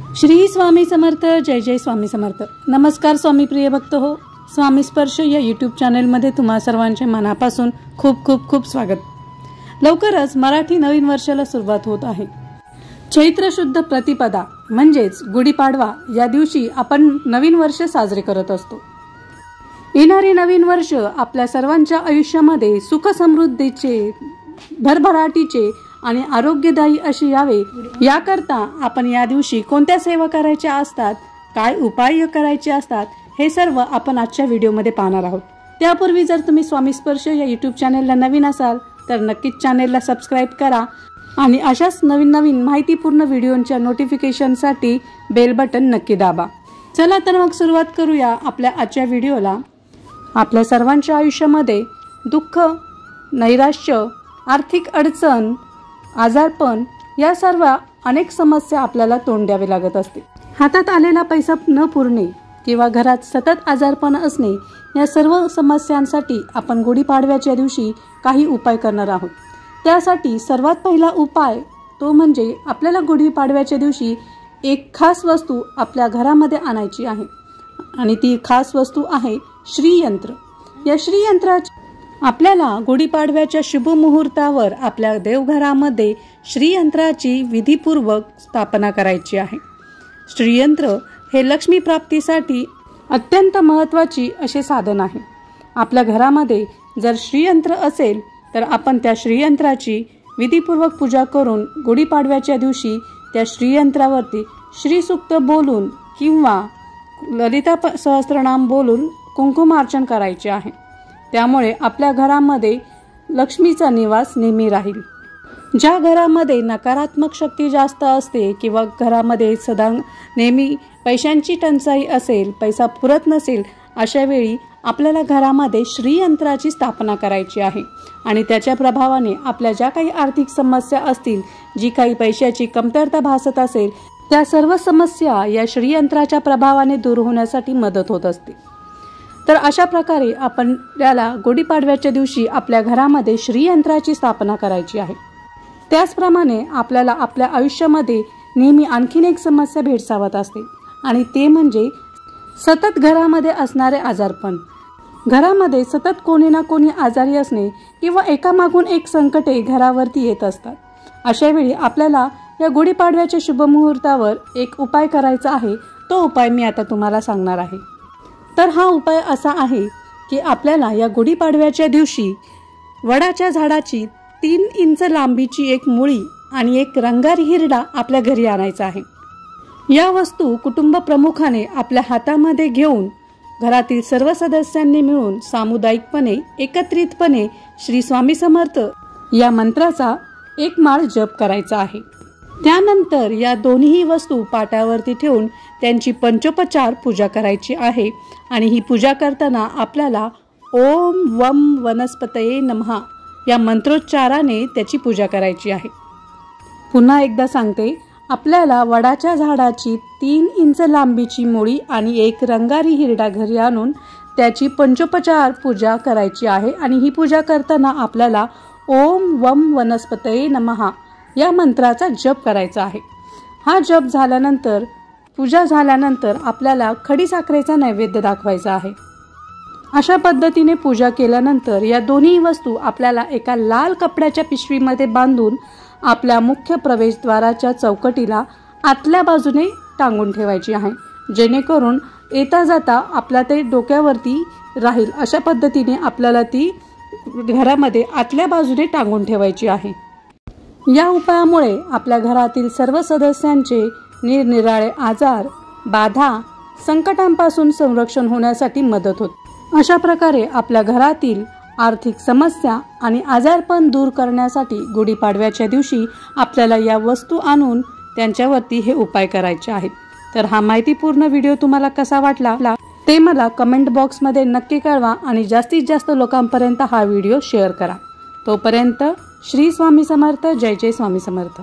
श्री स्वामी समर्थ. जय जय स्वामी समर्थ. नमस्कार स्वामी प्रिय भक्त हो. स्वामी स्पर्श या यूट्यूब चॅनलमध्ये तुम्हा सर्वांचे मनापासून खूप खूप खूप स्वागत. लवकरच मराठी नवीन वर्षाला सुरुवात होत आहे. चैत्र शुद्ध प्रतिपदा म्हणजेच गुढीपाडवा या दिवशी आपण नवीन वर्ष साजरे करत असतो. येणारे नवीन वर्ष आपल्या सर्वांच्या आयुष्यामध्ये सुख समृद्धीचे, भरभराटीचे आणि आरोग्यदायी अशी यावे याकरता आपण या दिवशी कोणत्या सेवा करायच्या असतात, काय उपाय करायचे असतात, हे सर्व आपण आजच्या व्हिडिओमध्ये पाहणार आहोत. त्यापूर्वी जर तुम्ही स्वामी स्पर्श या यूट्यूब चॅनलला नवीन असाल तर नक्कीच चॅनलला सबस्क्राईब करा आणि अशाच नवीन नवीन माहितीपूर्ण व्हिडिओंच्या नोटिफिकेशनसाठी बेल बटन नक्की दाबा. चला तर मग सुरुवात करूया आपल्या आजच्या व्हिडिओला. आपल्या सर्वांच्या आयुष्यामध्ये दुःख, नैराश्य, आर्थिक अडचण, आजारपण या सर्व अनेक समस्या आपल्याला तोंड द्यावे लागत असते. हातात आलेला पैसा न पुरणे किंवा घरात सतत आजारपण असणे या सर्व समस्यांसाठी आपण गुढीपाडव्याच्या दिवशी काही उपाय करणार आहोत. त्यासाठी सर्वात पहिला उपाय तो म्हणजे आपल्याला गुढीपाडव्याच्या दिवशी एक खास वस्तू आपल्या घरामध्ये आणायची आहे आणि ती खास वस्तू आहे श्रीयंत्र. या श्रीयंत्राची आपल्याला गुढीपाडव्याच्या शुभ मुहूर्तावर आपल्या देवघरामध्ये श्रीयंत्राची विधीपूर्वक स्थापना करायची आहे. श्रीयंत्र हे लक्ष्मी प्राप्तीसाठी अत्यंत महत्त्वाची असे साधन आहे. आपल्या घरामध्ये जर श्रीयंत्र असेल तर आपण त्या श्रीयंत्राची विधीपूर्वक पूजा करून गुढीपाडव्याच्या दिवशी त्या श्रीयंत्रावरती श्रीसूक्त बोलून किंवा ललिता सहस्त्रनाम बोलून कुंकुमार्चन करायचे आहे. त्यामुळे आपल्या घरामध्ये लक्ष्मीचा निवास नेहमी राहील. ज्या घरामध्ये नकारात्मक शक्ती जास्त असते किंवा घरामध्ये सदा नेहमी पैशांची टंचाई असेल, पैसा पुरत नसेल, अशा वेळी आपल्याला घरामध्ये श्रीयंत्राची स्थापना करायची आहे आणि त्याच्या प्रभावाने आपल्या ज्या काही आर्थिक समस्या असतील, जी काही पैशाची कमतरता भासत असेल, त्या सर्व समस्या या श्रीयंत्राच्या प्रभावाने दूर होण्यासाठी मदत होत असते. तर अशा प्रकारे आपण त्याला गुढीपाडव्याच्या दिवशी आपल्या घरामध्ये श्रीयंत्राची स्थापना करायची आहे. त्याचप्रमाणे आपल्याला आपल्या आयुष्यामध्ये नेहमी आणखीन एक समस्या भेडसावत असते आणि ते म्हणजे सतत घरामध्ये असणारे आजारपण. घरामध्ये सतत कोणी ना कोणी आजारी असणे किंवा एकामागून एक संकटे घरावरती येत असतात. अशा वेळी आपल्याला या गुढीपाडव्याच्या शुभ मुहूर्तावर एक उपाय करायचा आहे. तो उपाय मी आता तुम्हाला सांगणार आहे. तर हा उपाय असा आहे की आपल्याला या गुढीपाडव्याच्या दिवशी वडाच्या झाडाची 3 इंच लांबीची एक मुळी आणि एक रंगारी हिरडा आपल्या घरी आणायचा आहे. या वस्तू कुटुंब प्रमुखाने आपल्या हातामध्ये घेऊन घरातील सर्व सदस्यांनी मिळून सामुदायिकपणे एकत्रितपणे श्री स्वामी समर्थ या मंत्राचा एक माळ जप करायचा आहे. त्यानंतर या दोन्ही वस्तू पाटावरती ठेवून त्यांची पंचोपचार पूजा करायची आहे आणि ही पूजा करताना आपल्याला ओम वम वनस्पतये नमः या मंत्रोच्चाराने त्याची पूजा करायची आहे. पुन्हा एकदा सांगते, आपल्याला वडाच्या झाडाची 3 इंच लांबीची मुळी आणि एक रंगारी हिरडा घरी आणून त्याची पंचोपचार पूजा करायची आहे आणि ही पूजा करताना आपल्याला ओम वम वनस्पतये नमः या मंत्राचा जप करायचा आहे. हा जप झाल्यानंतर, पूजा झाल्यानंतर आपल्याला खडीसाखरेचा नैवेद्य दाखवायचा आहे. अशा पद्धतीने पूजा केल्यानंतर या दोन्ही वस्तू आपल्याला एका लाल कपड्याच्या पिशवीमध्ये बांधून आपल्या मुख्य प्रवेशद्वाराच्या चौकटीला आतल्या बाजूने टांगून ठेवायची आहे, जेणेकरून येता जाता आपल्या ते डोक्यावरती राहील. अशा पद्धतीने आपल्याला ती घरामध्ये आतल्या बाजूने टांगून ठेवायची आहे. या उपायामुळे आपल्या घरातील सर्व सदस्यांचे निरनिराळे आजार, बाधा, संकटांपासून संरक्षण होण्यासाठी मदत होते. अशा प्रकारे आपल्या घरातील आर्थिक समस्या आणि आजारपण दूर करण्यासाठी गुढीपाडव्याच्या दिवशी आपल्याला या वस्तू आणून त्यांच्यावरती हे उपाय करायचे आहेत. तर हा माहितीपूर्ण व्हिडिओ तुम्हाला कसा वाटला ते मला कमेंट बॉक्समध्ये नक्की कळवा आणि जास्तीत जास्त लोकांपर्यंत हा व्हिडिओ शेअर करा. तोपर्यंत श्री स्वामी समर्थ. जय जय स्वामी समर्थ.